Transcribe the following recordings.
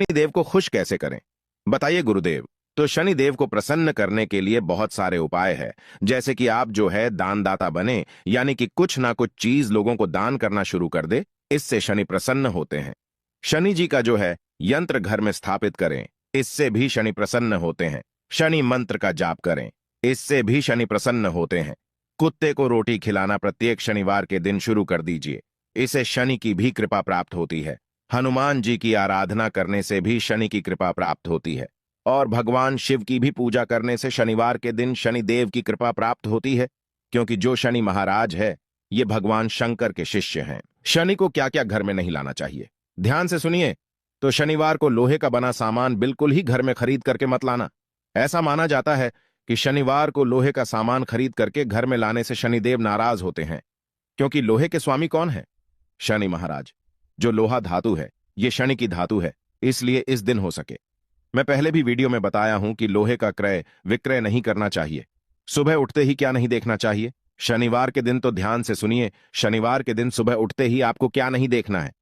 शनिदेव को खुश कैसे करें? बताइए गुरुदेव। तो शनिदेव को प्रसन्न करने के लिए बहुत सारे उपाय हैं। जैसे कि आप जो है दानदाता बने, यानी कि कुछ ना कुछ चीज लोगों को दान करना शुरू कर दे। इससे शनि प्रसन्न होते हैं। शनि जी का जो है यंत्र घर में स्थापित करें, इससे भी शनि प्रसन्न होते हैं। शनि मंत्र का जाप करें, इससे भी शनि प्रसन्न होते हैं। कुत्ते को रोटी खिलाना प्रत्येक शनिवार के दिन शुरू कर दीजिए, इसे शनि की भी कृपा प्राप्त होती है। हनुमान जी की आराधना करने से भी शनि की कृपा प्राप्त होती है। और भगवान शिव की भी पूजा करने से शनिवार के दिन शनि देव की कृपा प्राप्त होती है, क्योंकि जो शनि महाराज है ये भगवान शंकर के शिष्य हैं। शनि को क्या क्या घर में नहीं लाना चाहिए, ध्यान से सुनिए। तो शनिवार को लोहे का बना सामान बिल्कुल ही घर में खरीद करके मत लाना। ऐसा माना जाता है कि शनिवार को लोहे का सामान खरीद करके घर में लाने से शनिदेव नाराज होते हैं, क्योंकि लोहे के स्वामी कौन है? शनि महाराज। जो लोहा धातु है ये शनि की धातु है, इसलिए इस दिन हो सके। मैं पहले भी वीडियो में बताया हूं कि लोहे का क्रय विक्रय नहीं करना चाहिए। सुबह उठते ही क्या नहीं देखना चाहिए? शनिवार के दिन तो ध्यान से सुनिए, शनिवार के दिन सुबह उठते ही आपको क्या नहीं देखना है?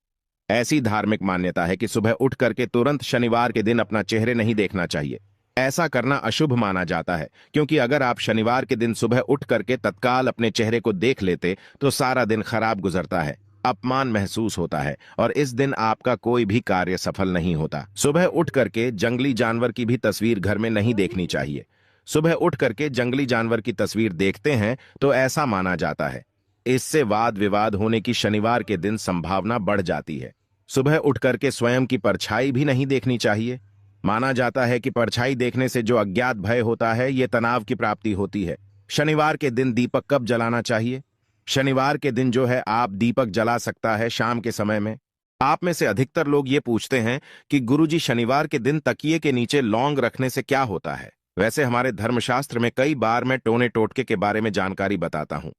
ऐसी धार्मिक मान्यता है कि सुबह उठ करके तुरंत शनिवार के दिन अपना चेहरे नहीं देखना चाहिए। ऐसा करना अशुभ माना जाता है, क्योंकि अगर आप शनिवार के दिन सुबह उठ करके तत्काल अपने चेहरे को देख लेते तो सारा दिन खराब गुजरता है, अपमान महसूस होता है और इस दिन आपका कोई भी कार्य सफल नहीं होता। सुबह उठ करके जंगली जानवर की भी तस्वीर घर में नहीं देखनी चाहिए। सुबह उठ करके जंगली जानवर की तस्वीर देखते हैं तो ऐसा माना जाता है, इससे वाद विवाद होने की शनिवार के दिन संभावना बढ़ जाती है। सुबह उठ करके स्वयं की परछाई भी नहीं देखनी चाहिए। माना जाता है कि परछाई देखने से जो अज्ञात भय होता है ये तनाव की प्राप्ति होती है। शनिवार के दिन दीपक कब जलाना चाहिए? शनिवार के दिन जो है आप दीपक जला सकता है शाम के समय में। आप में से अधिकतर लोग ये पूछते हैं कि गुरुजी शनिवार के दिन तकिए के नीचे लौंग रखने से क्या होता है? वैसे हमारे धर्मशास्त्र में कई बार मैं टोने टोटके के बारे में जानकारी बताता हूं।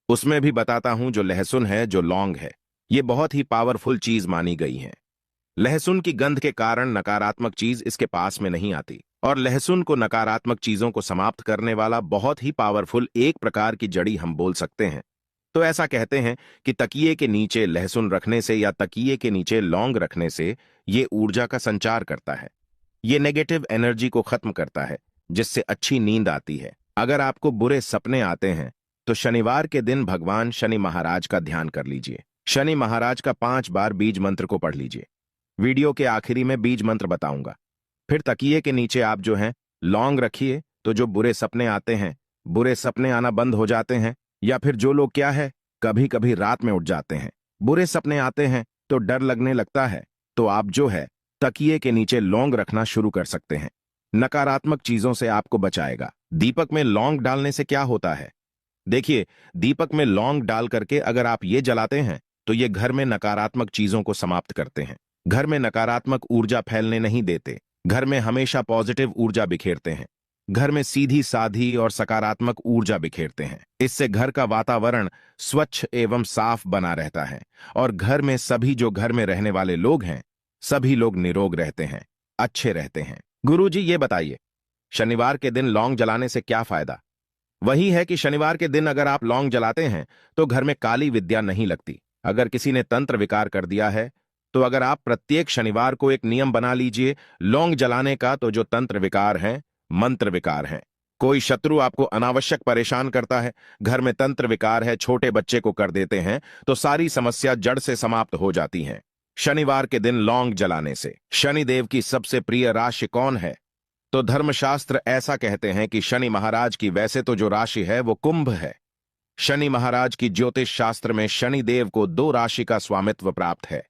उसमें भी बताता हूं जो लहसुन है, जो लौंग है, ये बहुत ही पावरफुल चीज मानी गई है। लहसुन की गंध के कारण नकारात्मक चीज इसके पास में नहीं आती, और लहसुन को नकारात्मक चीजों को समाप्त करने वाला बहुत ही पावरफुल एक प्रकार की जड़ी हम बोल सकते हैं। तो ऐसा कहते हैं कि तकिए के नीचे लहसुन रखने से या तकिए के नीचे लौंग रखने से ये ऊर्जा का संचार करता है। ये नेगेटिव एनर्जी को खत्म करता है, जिससे अच्छी नींद आती है। अगर आपको बुरे सपने आते हैं तो शनिवार के दिन भगवान शनि महाराज का ध्यान कर लीजिए। शनि महाराज का 5 बार बीज मंत्र को पढ़ लीजिए। वीडियो के आखिरी में बीज मंत्र बताऊंगा। फिर तकिए के नीचे आप जो है लौंग रखिए, तो जो बुरे सपने आते हैं, बुरे सपने आना बंद हो जाते हैं। या फिर जो लोग क्या है कभी कभी रात में उठ जाते हैं, बुरे सपने आते हैं तो डर लगने लगता है, तो आप जो है तकिए के नीचे लौंग रखना शुरू कर सकते हैं। नकारात्मक चीजों से आपको बचाएगा। दीपक में लौंग डालने से क्या होता है? देखिए, दीपक में लौंग डाल करके अगर आप ये जलाते हैं तो ये घर में नकारात्मक चीजों को समाप्त करते हैं, घर में नकारात्मक ऊर्जा फैलने नहीं देते, घर में हमेशा पॉजिटिव ऊर्जा बिखेरते हैं, घर में सीधी साधी और सकारात्मक ऊर्जा बिखेरते हैं। इससे घर का वातावरण स्वच्छ एवं साफ बना रहता है और घर में सभी जो घर में रहने वाले लोग हैं सभी लोग निरोग रहते हैं, अच्छे रहते हैं। गुरुजी ये बताइए, शनिवार के दिन लौंग जलाने से क्या फायदा? वही है कि शनिवार के दिन अगर आप लौंग जलाते हैं तो घर में काली विद्या नहीं लगती। अगर किसी ने तंत्र विकार कर दिया है तो अगर आप प्रत्येक शनिवार को एक नियम बना लीजिए लौंग जलाने का, तो जो तंत्र विकार हैं, मंत्र विकार हैं, कोई शत्रु आपको अनावश्यक परेशान करता है, घर में तंत्र विकार है, छोटे बच्चे को कर देते हैं, तो सारी समस्या जड़ से समाप्त हो जाती हैं शनिवार के दिन लौंग जलाने से। शनिदेव की सबसे प्रिय राशि कौन है? तो धर्मशास्त्र ऐसा कहते हैं कि शनि महाराज की वैसे तो जो राशि है वो कुंभ है। शनि महाराज की ज्योतिष शास्त्र में शनि देव को 2 राशि का स्वामित्व प्राप्त है।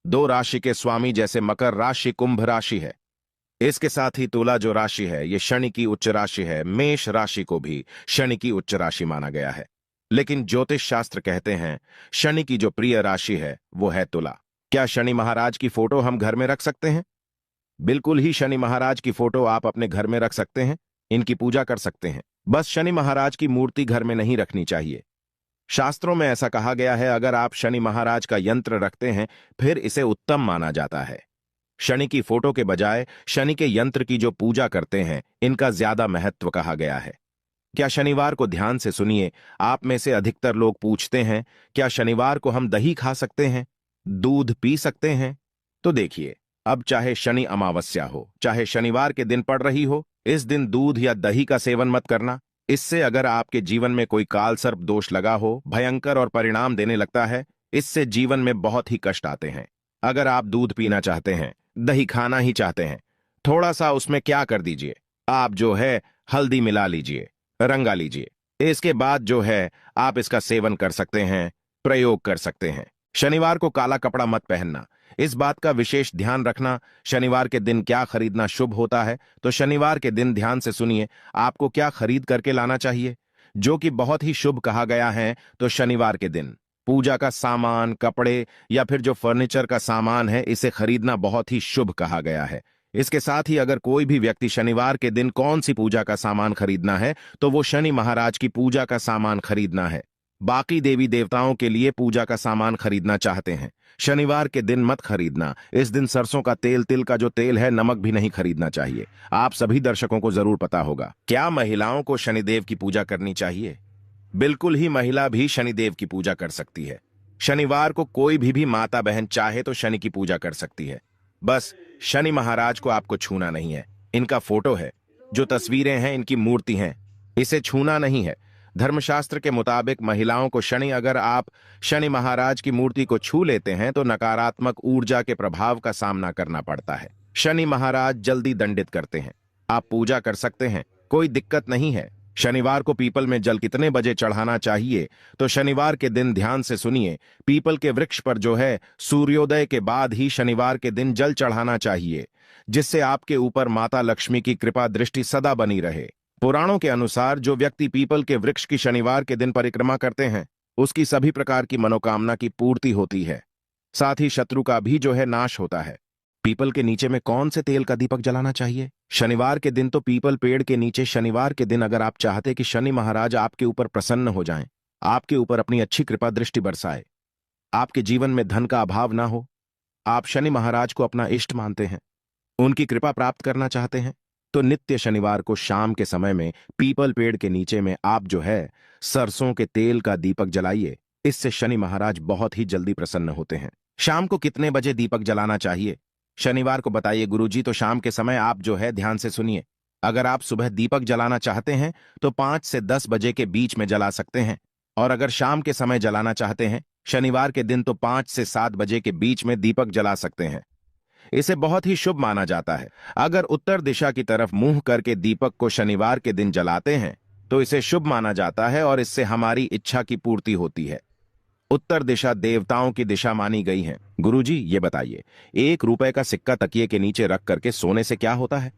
2 राशि के स्वामी जैसे मकर राशि कुंभ राशि है, इसके साथ ही तुला जो राशि है ये शनि की उच्च राशि है। मेष राशि को भी शनि की उच्च राशि माना गया है, लेकिन ज्योतिष शास्त्र कहते हैं शनि की जो प्रिय राशि है वो है तुला। क्या शनि महाराज की फोटो हम घर में रख सकते हैं? बिल्कुल ही, शनि महाराज की फोटो आप अपने घर में रख सकते हैं, इनकी पूजा कर सकते हैं। बस शनि महाराज की मूर्ति घर में नहीं रखनी चाहिए। शास्त्रों में ऐसा कहा गया है अगर आप शनि महाराज का यंत्र रखते हैं फिर इसे उत्तम माना जाता है। शनि की फोटो के बजाय शनि के यंत्र की जो पूजा करते हैं इनका ज्यादा महत्व कहा गया है। क्या शनिवार को, ध्यान से सुनिए, आप में से अधिकतर लोग पूछते हैं क्या शनिवार को हम दही खा सकते हैं, दूध पी सकते हैं? तो देखिए, अब चाहे शनि अमावस्या हो, चाहे शनिवार के दिन पड़ रही हो, इस दिन दूध या दही का सेवन मत करना। इससे अगर आपके जीवन में कोई काल सर्प दोष लगा हो, भयंकर और परिणाम देने लगता है। इससे जीवन में बहुत ही कष्ट आते हैं। अगर आप दूध पीना चाहते हैं, दही खाना ही चाहते हैं, थोड़ा सा उसमें क्या कर दीजिए, आप जो है हल्दी मिला लीजिए, रंगा लीजिए। इसके बाद जो है आप इसका सेवन कर सकते हैं, प्रयोग कर सकते हैं। शनिवार को काला कपड़ा मत पहनना, इस बात का विशेष ध्यान रखना। शनिवार के दिन क्या खरीदना शुभ होता है, तो शनिवार के दिन ध्यान से सुनिए आपको क्या खरीद करके लाना चाहिए, जो कि बहुत ही शुभ कहा गया है। तो शनिवार के दिन पूजा का सामान, कपड़े या फिर जो फर्नीचर का सामान है, इसे खरीदना बहुत ही शुभ कहा गया है। इसके साथ ही अगर कोई भी व्यक्ति शनिवार के दिन कौन सी पूजा का सामान खरीदना है, तो वो शनि महाराज की पूजा का सामान खरीदना है। बाकी देवी देवताओं के लिए पूजा का सामान खरीदना चाहते हैं, शनिवार के दिन मत खरीदना। इस दिन सरसों का तेल, तिल का जो तेल है, नमक भी नहीं खरीदना चाहिए। आप सभी दर्शकों को जरूर पता होगा। क्या महिलाओं को शनिदेव की पूजा करनी चाहिए? बिल्कुल ही, महिला भी शनिदेव की पूजा कर सकती है। शनिवार को कोई भी माता बहन चाहे तो शनि की पूजा कर सकती है। बस शनि महाराज को आपको छूना नहीं है। इनका फोटो है, जो तस्वीरें हैं इनकी मूर्ति हैं, इसे छूना नहीं है। धर्मशास्त्र के मुताबिक महिलाओं को अगर आप शनि महाराज की मूर्ति को छू लेते हैं तो नकारात्मक ऊर्जा के प्रभाव का सामना करना पड़ता है। शनि महाराज जल्दी दंडित करते हैं। आप पूजा कर सकते हैं, कोई दिक्कत नहीं है। शनिवार को पीपल में जल कितने बजे चढ़ाना चाहिए, तो शनिवार के दिन ध्यान से सुनिए, पीपल के वृक्ष पर जो है सूर्योदय के बाद ही शनिवार के दिन जल चढ़ाना चाहिए, जिससे आपके ऊपर माता लक्ष्मी की कृपा दृष्टि सदा बनी रहे। पुराणों के अनुसार जो व्यक्ति पीपल के वृक्ष की शनिवार के दिन परिक्रमा करते हैं, उसकी सभी प्रकार की मनोकामना की पूर्ति होती है, साथ ही शत्रु का भी जो है नाश होता है। पीपल के नीचे में कौन से तेल का दीपक जलाना चाहिए? शनिवार के दिन तो पीपल पेड़ के नीचे शनिवार के दिन अगर आप चाहते कि शनि महाराज आपके ऊपर प्रसन्न हो जाएं, आपके ऊपर अपनी अच्छी कृपा दृष्टि बरसाए, आपके जीवन में धन का अभाव ना हो, आप शनि महाराज को अपना इष्ट मानते हैं, उनकी कृपा प्राप्त करना चाहते हैं, तो नित्य शनिवार को शाम के समय में पीपल पेड़ के नीचे में आप जो है सरसों के तेल का दीपक जलाइए। इससे शनि महाराज बहुत ही जल्दी प्रसन्न होते हैं। शाम को कितने बजे दीपक जलाना चाहिए शनिवार को बताइए गुरुजी? तो शाम के समय आप जो है ध्यान से सुनिए। अगर आप सुबह दीपक जलाना चाहते हैं तो 5 से 10 बजे के बीच में जला सकते हैं, और अगर शाम के समय जलाना चाहते हैं शनिवार के दिन तो 5 से 7 बजे के बीच में दीपक जला सकते हैं। इसे बहुत ही शुभ माना जाता है। अगर उत्तर दिशा की तरफ मुंह करके दीपक को शनिवार के दिन जलाते हैं तो इसे शुभ माना जाता है और इससे हमारी इच्छा की पूर्ति होती है। उत्तर दिशा देवताओं की दिशा मानी गई है। गुरुजी ये बताइए, 1 रुपए का सिक्का तकिए के नीचे रख करके सोने से क्या होता है?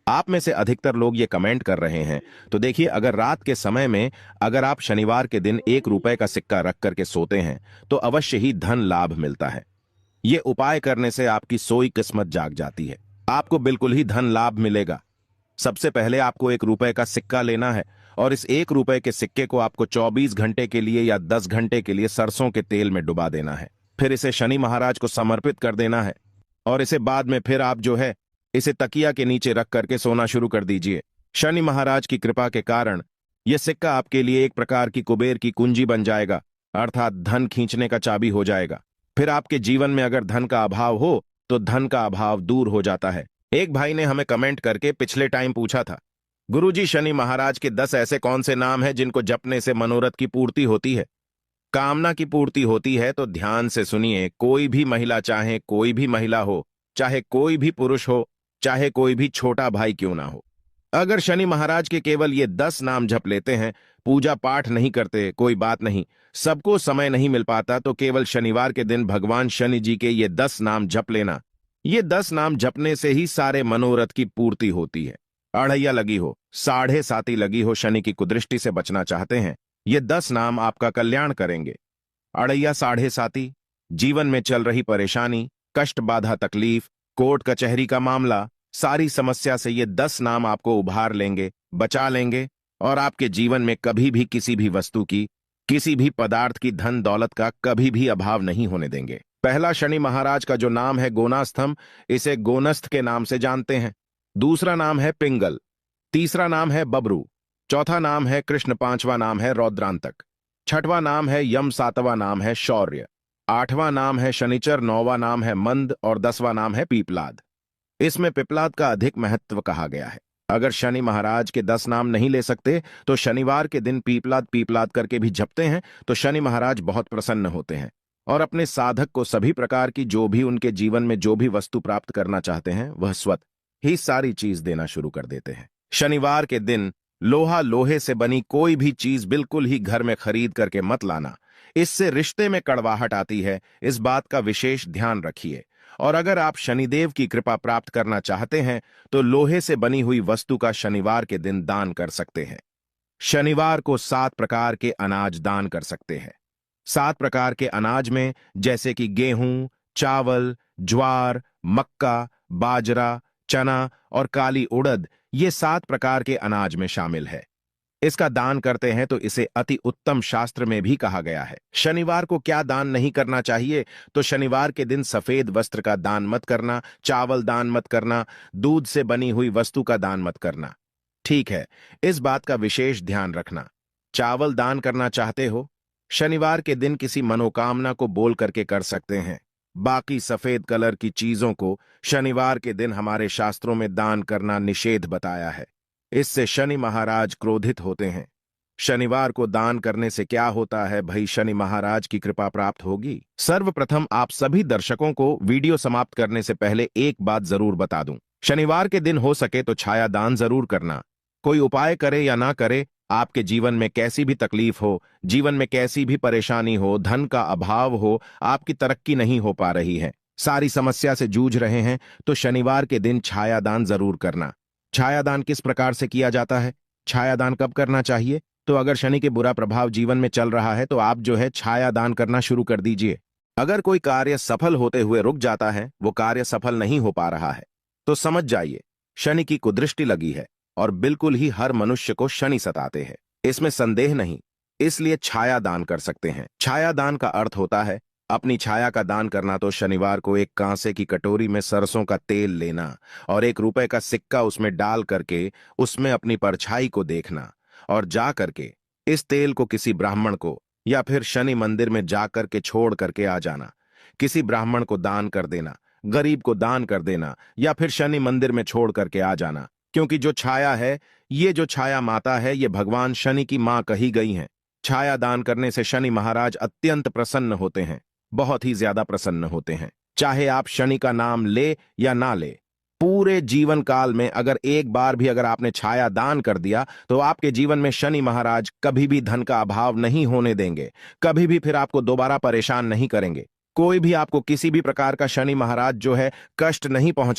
आप में से अधिकतर लोग ये कमेंट कर रहे हैं। तो देखिए, अगर रात के समय में अगर आप शनिवार के दिन 1 रुपए का सिक्का रख करके सोते हैं तो अवश्य ही धन लाभ मिलता है। ये उपाय करने से आपकी सोई किस्मत जाग जाती है, आपको बिल्कुल ही धन लाभ मिलेगा। सबसे पहले आपको 1 रुपए का सिक्का लेना है और इस 1 रुपए के सिक्के को आपको 24 घंटे के लिए या 10 घंटे के लिए सरसों के तेल में डुबा देना है। फिर इसे शनि महाराज को समर्पित कर देना है और इसे बाद में फिर आप जो है इसे तकिया के नीचे रख करके सोना शुरू कर दीजिए। शनि महाराज की कृपा के कारण यह सिक्का आपके लिए एक प्रकार की कुबेर की कुंजी बन जाएगा, अर्थात धन खींचने का चाबी हो जाएगा। फिर आपके जीवन में अगर धन का अभाव हो तो धन का अभाव दूर हो जाता है। एक भाई ने हमें कमेंट करके पिछले टाइम पूछा था, गुरुजी शनि महाराज के 10 ऐसे कौन से नाम हैं जिनको जपने से मनोरथ की पूर्ति होती है, कामना की पूर्ति होती है? तो ध्यान से सुनिए, कोई भी महिला, चाहे कोई भी महिला हो, चाहे कोई भी पुरुष हो, चाहे कोई भी छोटा भाई क्यों ना हो, अगर शनि महाराज के केवल ये 10 नाम जप लेते हैं, पूजा पाठ नहीं करते, कोई बात नहीं, सबको समय नहीं मिल पाता, तो केवल शनिवार के दिन भगवान शनि जी के ये 10 नाम जप लेना। ये 10 नाम जपने से ही सारे मनोरथ की पूर्ति होती है। अढ़ैया लगी हो, साढ़े साती लगी हो, शनि की कुदृष्टि से बचना चाहते हैं, ये 10 नाम आपका कल्याण करेंगे। अढ़ैया, साढ़े साती, जीवन में चल रही परेशानी, कष्ट, बाधा, तकलीफ, कोर्ट कचहरी का मामला, सारी समस्या से ये 10 नाम आपको उभार लेंगे, बचा लेंगे और आपके जीवन में कभी भी किसी भी वस्तु की, किसी भी पदार्थ की, धन दौलत का कभी भी अभाव नहीं होने देंगे। पहला शनि महाराज का जो नाम है गोनास्थम, इसे गोनस्थ के नाम से जानते हैं। दूसरा नाम है पिंगल, तीसरा नाम है बबरू, चौथा नाम है कृष्ण, पांचवा नाम है रौद्रांतक, छठवां नाम है यम, सातवां नाम है शौर्य, 8वां नाम है शनिचर, 9वां नाम है मंद और 10वां नाम है पीपलाद। इसमें पिपलाद का अधिक महत्व कहा गया है। अगर शनि महाराज के 10 नाम नहीं ले सकते तो शनिवार के दिन पीपलाद पीपलाद करके भी जपते हैं तो शनि महाराज बहुत प्रसन्न होते हैं और अपने साधक को सभी प्रकार की जो भी उनके जीवन में जो भी वस्तु प्राप्त करना चाहते हैं वह स्वतः ही सारी चीज देना शुरू कर देते हैं। शनिवार के दिन लोहा लोहे से बनी कोई भी चीज बिल्कुल ही घर में खरीद करके मत लाना। इससे रिश्ते में कड़वाहट आती है, इस बात का विशेष ध्यान रखिए। और अगर आप शनिदेव की कृपा प्राप्त करना चाहते हैं तो लोहे से बनी हुई वस्तु का शनिवार के दिन दान कर सकते हैं। शनिवार को 7 प्रकार के अनाज दान कर सकते हैं। 7 प्रकार के अनाज में जैसे कि गेहूं, चावल, ज्वार, मक्का, बाजरा, चना और काली उड़द, ये 7 प्रकार के अनाज में शामिल है। इसका दान करते हैं तो इसे अति उत्तम शास्त्र में भी कहा गया है। शनिवार को क्या दान नहीं करना चाहिए, तो शनिवार के दिन सफेद वस्त्र का दान मत करना, चावल दान मत करना, दूध से बनी हुई वस्तु का दान मत करना। ठीक है, इस बात का विशेष ध्यान रखना। चावल दान करना चाहते हो, शनिवार के दिन किसी मनोकामना को बोल करके कर सकते हैं। बाकी सफेद कलर की चीजों को शनिवार के दिन हमारे शास्त्रों में दान करना निषेध बताया है। इससे शनि महाराज क्रोधित होते हैं। शनिवार को दान करने से क्या होता है भाई, शनि महाराज की कृपा प्राप्त होगी। सर्वप्रथम आप सभी दर्शकों को वीडियो समाप्त करने से पहले एक बात जरूर बता दूं। शनिवार के दिन हो सके तो छाया दान जरूर करना। कोई उपाय करे या ना करे, आपके जीवन में कैसी भी तकलीफ हो, जीवन में कैसी भी परेशानी हो, धन का अभाव हो, आपकी तरक्की नहीं हो पा रही है, सारी समस्या से जूझ रहे हैं, तो शनिवार के दिन छाया दान जरूर करना। छायादान किस प्रकार से किया जाता है, छायादान कब करना चाहिए, तो अगर शनि के बुरा प्रभाव जीवन में चल रहा है तो आप जो है छायादान करना शुरू कर दीजिए। अगर कोई कार्य सफल होते हुए रुक जाता है, वो कार्य सफल नहीं हो पा रहा है, तो समझ जाइए शनि की कुदृष्टि लगी है। और बिल्कुल ही हर मनुष्य को शनि सताते हैं, इसमें संदेह नहीं। इसलिए छाया दान कर सकते हैं। छाया दान का अर्थ होता है अपनी छाया का दान करना। तो शनिवार को एक कांसे की कटोरी में सरसों का तेल लेना और 1 रुपए का सिक्का उसमें डाल करके उसमें अपनी परछाई को देखना और जा करके इस तेल को किसी ब्राह्मण को या फिर शनि मंदिर में जा करके छोड़ करके आ जाना। किसी ब्राह्मण को दान कर देना, गरीब को दान कर देना या फिर शनि मंदिर में छोड़ करके आ जाना। क्योंकि जो छाया है, ये जो छाया माता है, ये भगवान शनि की मां कही गई हैं। छाया दान करने से शनि महाराज अत्यंत प्रसन्न होते हैं, बहुत ही ज्यादा प्रसन्न होते हैं। चाहे आप शनि का नाम ले या ना ले, पूरे जीवन काल में अगर एक बार भी अगर आपने छाया दान कर दिया तो आपके जीवन में शनि महाराज कभी भी धन का अभाव नहीं होने देंगे, कभी भी फिर आपको दोबारा परेशान नहीं करेंगे। कोई भी आपको किसी भी प्रकार का शनि महाराज जो है कष्ट नहीं पहुंचा